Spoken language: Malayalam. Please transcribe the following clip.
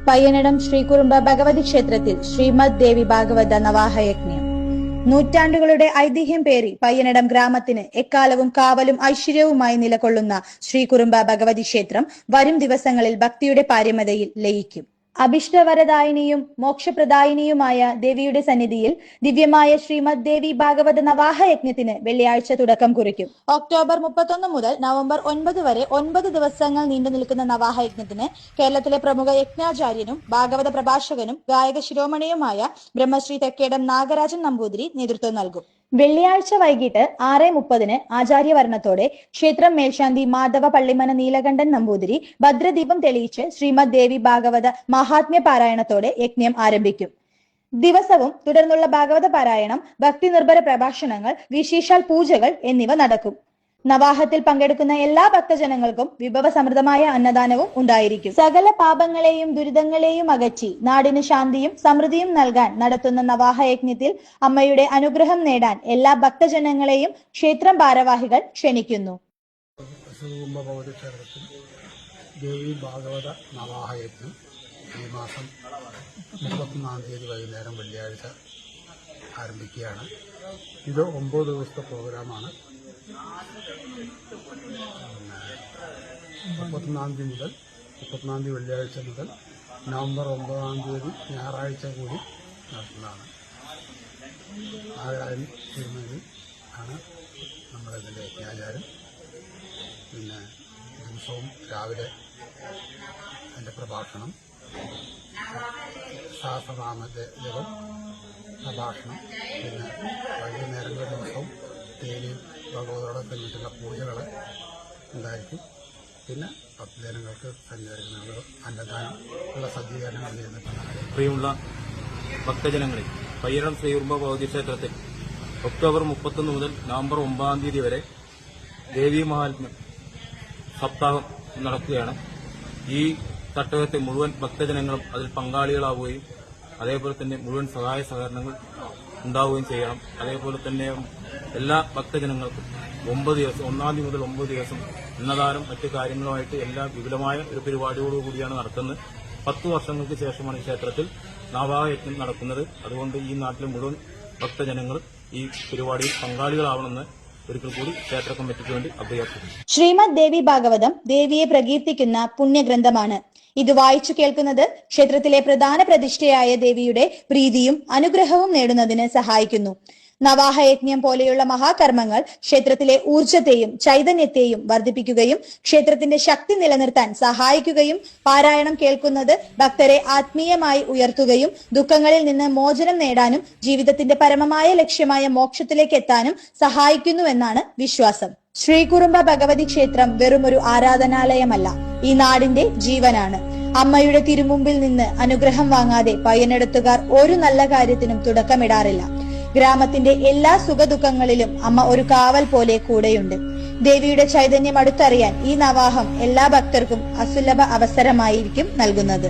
പയ്യനടം ശ്രീകുറുമ്പ ഭഗവതി ക്ഷേത്രത്തിൽ ശ്രീമദ് ദേവി ഭാഗവത നവാഹയജ്ഞം. നൂറ്റാണ്ടുകളുടെ ഐതിഹ്യം പേറി പയ്യനടം ഗ്രാമത്തിന് എക്കാലവും കാവലും ഐശ്വര്യവുമായി നിലകൊള്ളുന്ന ശ്രീകുറുമ്പ ഭഗവതി ക്ഷേത്രം വരും ദിവസങ്ങളിൽ ഭക്തിയുടെ പാരമ്യതയിൽ ലയിക്കും. അഭിഷ്ടവരദായിനിയും മോക്ഷപ്രദായിനിയുമായ ദേവിയുടെ സന്നിധിയിൽ ദിവ്യമായ ശ്രീമദ് ദേവി ഭാഗവത നവാഹയജ്ഞത്തിന് വെള്ളിയാഴ്ച തുടക്കം കുറിക്കും. ഒക്ടോബർ 31 മുതൽ നവംബർ 9 വരെ 9 ദിവസങ്ങൾ നീണ്ടു നിൽക്കുന്ന നവാഹയജ്ഞത്തിന് കേരളത്തിലെ പ്രമുഖ യജ്ഞാചാര്യനും ഭാഗവത പ്രഭാഷകനും ഗായക ശിരോമണിയുമായ ബ്രഹ്മശ്രീ തെക്കേടം നാഗരാജൻ നമ്പൂതിരി നേതൃത്വം നൽകും. വെള്ളിയാഴ്ച വൈകിട്ട് 6:30 ആചാര്യവർണ്ണത്തോടെ ക്ഷേത്രം മേൽശാന്തി മാധവ പള്ളിമന നീലകണ്ഠൻ നമ്പൂതിരി ഭദ്രദീപം തെളിയിച്ച് ശ്രീമദ് ദേവി ഭാഗവത മഹാത്മ്യ പാരായണത്തോടെ യജ്ഞം ആരംഭിക്കും. ദിവസവും തുടർന്നുള്ള ഭാഗവത പാരായണം, ഭക്തി നിർഭര പ്രഭാഷണങ്ങൾ, വിശേഷാൽ പൂജകൾ എന്നിവ നടക്കും. നവാഹത്തിൽ പങ്കെടുക്കുന്ന എല്ലാ ഭക്തജനങ്ങൾക്കും വിഭവസമൃദ്ധമായ അന്നദാനവും ഉണ്ടായിരിക്കും. സകല പാപങ്ങളെയും ദുരിതങ്ങളെയും അകറ്റി നാടിന് ശാന്തിയും സമൃദ്ധിയും നൽകാൻ നടത്തുന്ന നവാഹയജ്ഞത്തിൽ അമ്മയുടെ അനുഗ്രഹം നേടാൻ എല്ലാ ഭക്തജനങ്ങളെയും ക്ഷേത്രം ഭാരവാഹികൾ ക്ഷണിക്കുന്നു. ദേവി ഭാഗവത നവാഹയജ്ഞം ഈ മാസം 31-ാം തീയതി വൈകുന്നേരം വെള്ളിയാഴ്ച ആരംഭിക്കുകയാണ്. ഇത് 9 ദിവസത്തെ പ്രോഗ്രാമാണ്. 31-ാം തീയതി മുതൽ 30-ാം തീയതി വെള്ളിയാഴ്ച മുതൽ നവംബർ 9-ാം തീയതി ഞായറാഴ്ച കൂടി നടത്തുന്നതാണ്. നാഗരാജൻ തിരുമേനി ആണ് നമ്മുടെ ഇതിൻ്റെ യജ്ഞാചാര്യൻ. പിന്നെ ദിവസവും രാവിലെ എൻ്റെ പ്രഭാഷണം, സഹസ്രനാമജപം, പ്രഭാഷണം, പിന്നെ വൈകുന്നേരങ്ങളിൽ ദിവസവും തേനിയും ഭഗവതോടെ കഴിഞ്ഞിട്ടുള്ള പൂജകൾ ഉണ്ടായിരിക്കും. പിന്നെ ഭക്തജനങ്ങൾക്ക് സഞ്ചരിക്കുന്നത് അന്നദാനം ഉള്ള സജ്ജീകരണങ്ങൾ ചെയ്യുന്നുണ്ട്. പ്രിയമുള്ള ഭക്തജനങ്ങളെ, പയ്യനടം ശ്രീകുറുമ്പ ഭഗവതി ക്ഷേത്രത്തിൽ ഒക്ടോബർ 31 മുതൽ നവംബർ 9-ാം തീയതി വരെ ദേവീ മഹാത്മ്യം സപ്താഹം നടക്കുകയാണ്. ഈ തട്ടകത്തെ മുഴുവൻ ഭക്തജനങ്ങളും അതിൽ പങ്കാളികളാവുകയും അതേപോലെ തന്നെ മുഴുവൻ സഹായ സഹകരണങ്ങൾ ഉണ്ടാവുകയും ചെയ്യണം. അതേപോലെ തന്നെ എല്ലാ ഭക്തജനങ്ങൾക്കും 9 ദിവസം, 1-ാം തീയതി മുതൽ 9 ദിവസം അന്നദാനം മറ്റു കാര്യങ്ങളുമായിട്ട് എല്ലാ വിപുലമായ ഒരു പരിപാടിയോടുകൂടിയാണ് നടത്തുന്നത്. 10 വർഷങ്ങൾക്ക് ശേഷമാണ് ഈ ക്ഷേത്രത്തിൽ നവാഹയജ്ഞം നടക്കുന്നത്. അതുകൊണ്ട് ഈ നാട്ടിലെ മുഴുവൻ ഭക്തജനങ്ങൾ ഈ പരിപാടിയിൽ പങ്കാളികളാവണമെന്ന് ഒരിക്കൽ കൂടി ക്ഷേത്ര കമ്മിറ്റിക്ക് വേണ്ടി അഭ്യർത്ഥിക്കുന്നു. ശ്രീമദ് ദേവി ഭാഗവതം ദേവിയെ പ്രകീർത്തിക്കുന്ന പുണ്യഗ്രന്ഥമാണ്. ഇത് വായിച്ചു കേൾക്കുന്നത് ക്ഷേത്രത്തിലെ പ്രധാന പ്രതിഷ്ഠയായ ദേവിയുടെ പ്രീതിയും അനുഗ്രഹവും നേടുന്നതിന് സഹായിക്കുന്നു. നവാഹയജ്ഞം പോലെയുള്ള മഹാകർമ്മങ്ങൾ ക്ഷേത്രത്തിലെ ഊർജത്തെയും ചൈതന്യത്തെയും വർദ്ധിപ്പിക്കുകയും ക്ഷേത്രത്തിന്റെ ശക്തി നിലനിർത്താൻ സഹായിക്കുകയും പാരായണം കേൾക്കുന്നത് ഭക്തരെ ആത്മീയമായി ഉയർത്തുകയും ദുഃഖങ്ങളിൽ നിന്ന് മോചനം നേടാനും ജീവിതത്തിന്റെ പരമമായ ലക്ഷ്യമായ മോക്ഷത്തിലേക്ക് എത്താനും സഹായിക്കുന്നുവെന്നാണ് വിശ്വാസം. ശ്രീകുറുമ്പ ഭഗവതി ക്ഷേത്രം വെറുമൊരു ആരാധനാലയമല്ല, ഈ നാടിന്റെ ജീവനാണ്. അമ്മയുടെ തിരുമുമ്പിൽ നിന്ന് അനുഗ്രഹം വാങ്ങാതെ പയ്യനെടുത്തുകാർ ഒരു നല്ല കാര്യത്തിനും തുടക്കമിടാറില്ല. ഗ്രാമത്തിന്റെ എല്ലാ സുഖദുഃഖങ്ങളിലും അമ്മ ഒരു കാവൽ പോലെ കൂടെയുണ്ട്. ദേവിയുടെ ചൈതന്യം അടുത്തറിയാൻ ഈ നവാഹം എല്ലാ ഭക്തർക്കും അസുലഭ അവസരമായിരിക്കും നൽകുന്നത്.